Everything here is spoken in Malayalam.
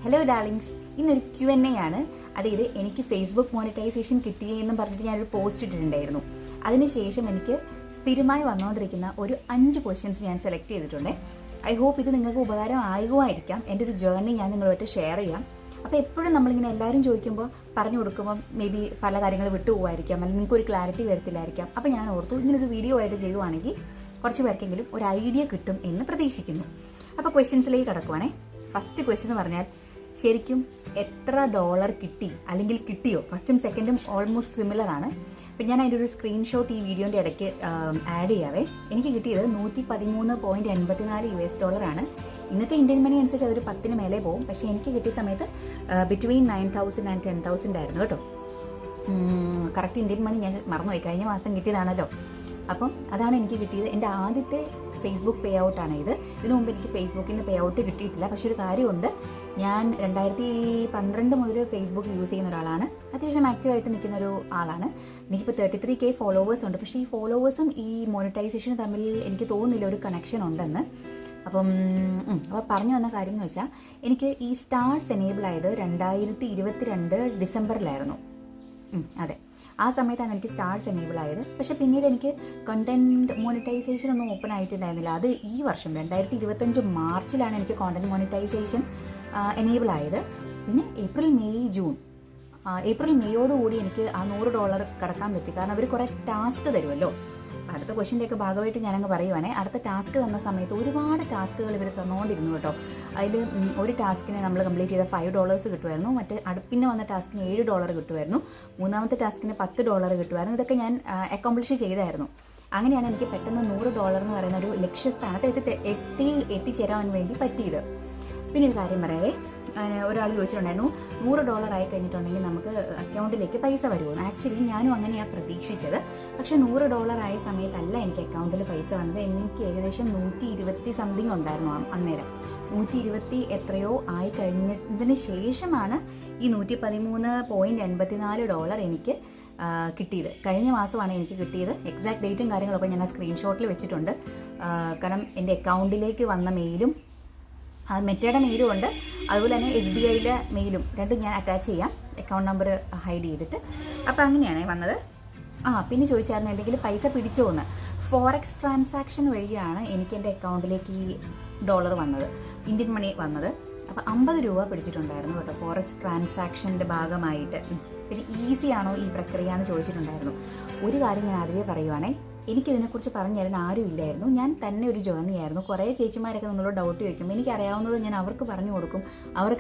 ഹലോ ഡാർലിങ്സ്, ഇന്നൊരു Q&A ആണ്. അതായത് എനിക്ക് ഫേസ്ബുക്ക് മോണിറ്റൈസേഷൻ കിട്ടിയെന്നും പറഞ്ഞിട്ട് ഞാനൊരു പോസ്റ്റ് ഇട്ടിട്ടുണ്ടായിരുന്നു. അതിനുശേഷം എനിക്ക് സ്ഥിരമായി വന്നുകൊണ്ടിരിക്കുന്ന ഒരു 5 ക്വസ്റ്റ്യൻസ് ഞാൻ സെലക്ട് ചെയ്തിട്ടുണ്ട്. ഐ ഹോപ്പ് ഇത് നിങ്ങൾക്ക് ഉപകാരം ആകുമായിരിക്കാം. എൻ്റെ ഒരു ജേർണി ഞാൻ നിങ്ങളുമായിട്ട് ഷെയർ ചെയ്യാം. അപ്പോൾ എപ്പോഴും നമ്മളിങ്ങനെ എല്ലാവരും ചോദിക്കുമ്പോൾ പറഞ്ഞു കൊടുക്കുമ്പോൾ മേ ബി പല കാര്യങ്ങൾ വിട്ടുപോകുമായിരിക്കാം, അല്ലെങ്കിൽ നിങ്ങൾക്ക് ഒരു ക്ലാരിറ്റി വരത്തില്ലായിരിക്കാം. അപ്പോൾ ഞാൻ ഓർത്തു ഇങ്ങനൊരു വീഡിയോ ആയിട്ട് ചെയ്യുവാണെങ്കിൽ കുറച്ച് പേർക്കെങ്കിലും ഒരു ഐഡിയ കിട്ടും എന്ന് പ്രതീക്ഷിക്കുന്നു. അപ്പോൾ ക്വസ്റ്റ്യൻസിലേക്ക് കടക്കുവാണേ. ഫസ്റ്റ് ക്വസ്റ്റ്യൻ എന്ന് പറഞ്ഞാൽ, ശരിക്കും എത്ര ഡോളർ കിട്ടി അല്ലെങ്കിൽ കിട്ടിയോ? ഫസ്റ്റും സെക്കൻഡും ഓൾമോസ്റ്റ് സിമിലർ ആണ്. അപ്പം ഞാൻ അതിൻ്റെ ഒരു സ്ക്രീൻഷോട്ട് ഈ വീഡിയോൻ്റെ ഇടയ്ക്ക് ആഡ് ചെയ്യാവേ. എനിക്ക് കിട്ടിയത് $113.84 ആണ്. ഇന്നത്തെ ഇന്ത്യൻ മണി അനുസരിച്ച് അതൊരു 10 മേലെ പോകും. പക്ഷേ എനിക്ക് കിട്ടിയ സമയത്ത് ബിറ്റ്വീൻ 9,000 and 10,000 ആയിരുന്നു കേട്ടോ. കറക്റ്റ് ഇന്ത്യൻ മണി ഞാൻ മറന്നുപോയി, കഴിഞ്ഞ മാസം കിട്ടിയതാണല്ലോ. അപ്പം അതാണ് എനിക്ക് കിട്ടിയത്. എൻ്റെ ആദ്യത്തെ ഫേസ്ബുക്ക് പേ ഔട്ടാണ് ഇത്. ഇതിനു മുമ്പ് എനിക്ക് ഫേസ്ബുക്കിൽ നിന്ന് പേ ഔട്ട് കിട്ടിയിട്ടില്ല. പക്ഷേ ഒരു കാര്യമുണ്ട്, ഞാൻ 2012 മുതൽ ഫേസ്ബുക്ക് യൂസ് ചെയ്യുന്ന ഒരാളാണ്. അത്യാവശ്യം ആക്റ്റീവായിട്ട് നിൽക്കുന്ന ഒരു ആളാണ്. എനിക്കിപ്പോൾ 33K ഫോളോവേഴ്സ് ഉണ്ട്. പക്ഷേ ഈ ഫോളോവേഴ്സും ഈ മോണിറ്റൈസേഷനും തമ്മിൽ എനിക്ക് തോന്നുന്നില്ല ഒരു കണക്ഷൻ ഉണ്ടെന്ന്. അപ്പോൾ പറഞ്ഞു വന്ന കാര്യം എന്ന് വെച്ചാൽ, എനിക്ക് ഈ സ്റ്റാർസ് എനേബിൾ ആയത് 2022 ഡിസംബറിലായിരുന്നു. അതെ, ആ സമയത്താണ് എനിക്ക് സ്റ്റാർസ് എനേബിൾ ആയത്. പക്ഷേ പിന്നീട് എനിക്ക് കണ്ടൻറ് മോണിറ്റൈസേഷൻ ഒന്നും ഓപ്പൺ ആയിട്ടുണ്ടായിരുന്നില്ല. അത് ഈ വർഷം 2025 മാർച്ചിലാണ് എനിക്ക് കോണ്ടൻറ് മോണിറ്റൈസേഷൻ എനേബിൾ ആയത്. പിന്നെ ഏപ്രിൽ മെയ്യോടുകൂടി എനിക്ക് ആ $100 കടക്കാൻ പറ്റി. കാരണം അവർ കുറേ ടാസ്ക് തരുമല്ലോ. അടുത്ത ക്വസ്റ്റ്യൻ്റെയൊക്കെ ഭാഗമായിട്ട് ഞാനങ്ങ് പറയുവാണേ. അടുത്ത ടാസ്ക് തന്ന സമയത്ത് ഒരുപാട് ടാസ്കുകൾ ഇവർ തന്നുകൊണ്ടിരുന്നു കേട്ടോ. അതിൽ ഒരു ടാസ്കിന് നമ്മൾ കംപ്ലീറ്റ് ചെയ്ത $5 കിട്ടുമായിരുന്നു. പിന്നെ വന്ന ടാസ്കിന് $7 കിട്ടുമായിരുന്നു. മൂന്നാമത്തെ ടാസ്കിന് $10 കിട്ടുമായിരുന്നു. ഇതൊക്കെ ഞാൻ അക്കോംപ്ലിഷ് ചെയ്തായിരുന്നു. അങ്ങനെയാണ് എനിക്ക് പെട്ടെന്ന് $100 എന്ന് പറയുന്ന ഒരു ലക്ഷ്യസ്ഥാനത്ത് എത്തിച്ചേരാൻ വേണ്ടി പറ്റിയത്. പിന്നെ ഒരു കാര്യം പറയാവേ, ഒരാൾ ചോദിച്ചിട്ടുണ്ടായിരുന്നു $100 ആയി കഴിഞ്ഞിട്ടുണ്ടെങ്കിൽ നമുക്ക് അക്കൗണ്ടിലേക്ക് പൈസ വരുമോ? ആക്ച്വലി ഞാനും അങ്ങനെയാണ് പ്രതീക്ഷിച്ചത്. പക്ഷേ $100 ആയ സമയത്തല്ല എനിക്ക് അക്കൗണ്ടിൽ പൈസ വന്നത്. എനിക്ക് ഏകദേശം 120 സംതിങ് ഉണ്ടായിരുന്നു അന്നേരം. 120 എത്രയോ ആയി കഴിഞ്ഞതിന് ശേഷമാണ് ഈ $113.84 എനിക്ക് കിട്ടിയത്. കഴിഞ്ഞ മാസമാണ് എനിക്ക് കിട്ടിയത്. എക്സാക്ട് ഡേറ്റും കാര്യങ്ങളൊക്കെ ഞാൻ ആ സ്ക്രീൻഷോട്ടിൽ വെച്ചിട്ടുണ്ട്. കാരണം എൻ്റെ അക്കൗണ്ടിലേക്ക് വന്ന മെയിലും മെറ്റയുടെ മെയിലും ഉണ്ട്, അതുപോലെ തന്നെ SBIയിലെ മെയിലും രണ്ടും ഞാൻ അറ്റാച്ച് ചെയ്യാം, അക്കൗണ്ട് നമ്പർ ഹൈഡ് ചെയ്തിട്ട്. അപ്പോൾ അങ്ങനെയാണ് വന്നത്. പിന്നെ ചോദിച്ചായിരുന്നു എന്തെങ്കിലും പൈസ പിടിച്ചോ എന്ന്. ഫോറക്സ് ട്രാൻസാക്ഷൻ വഴിയാണ് എനിക്ക് എൻ്റെ അക്കൗണ്ടിലേക്ക് ഈ ഡോളർ വന്നത്, ഇന്ത്യൻ മണി വന്നത്. അപ്പോൾ 50 രൂപ പിടിച്ചിട്ടുണ്ടായിരുന്നു കേട്ടോ, ഫോറക്സ് ട്രാൻസാക്ഷൻ്റെ ഭാഗമായിട്ട്. പിന്നെ ഈസി ആണോ ഈ പ്രക്രിയ എന്ന് ചോദിച്ചിട്ടുണ്ടായിരുന്നു. ഒരു കാര്യം ഞാൻ ആദ്യമേ പറയുവാണേ, എനിക്കിതിനെക്കുറിച്ച് പറഞ്ഞു തരാൻ ആരും ഇല്ലായിരുന്നു. ഞാൻ തന്നെ ഒരു ജേർണി ആയിരുന്നു. കുറേ ചേച്ചിമാരൊക്കെ നമ്മളോട് ഡൗട്ട് ചോദിക്കും. എനിക്കറിയാവുന്നത് ഞാൻ അവർക്ക് പറഞ്ഞു കൊടുക്കും. അവർക്ക്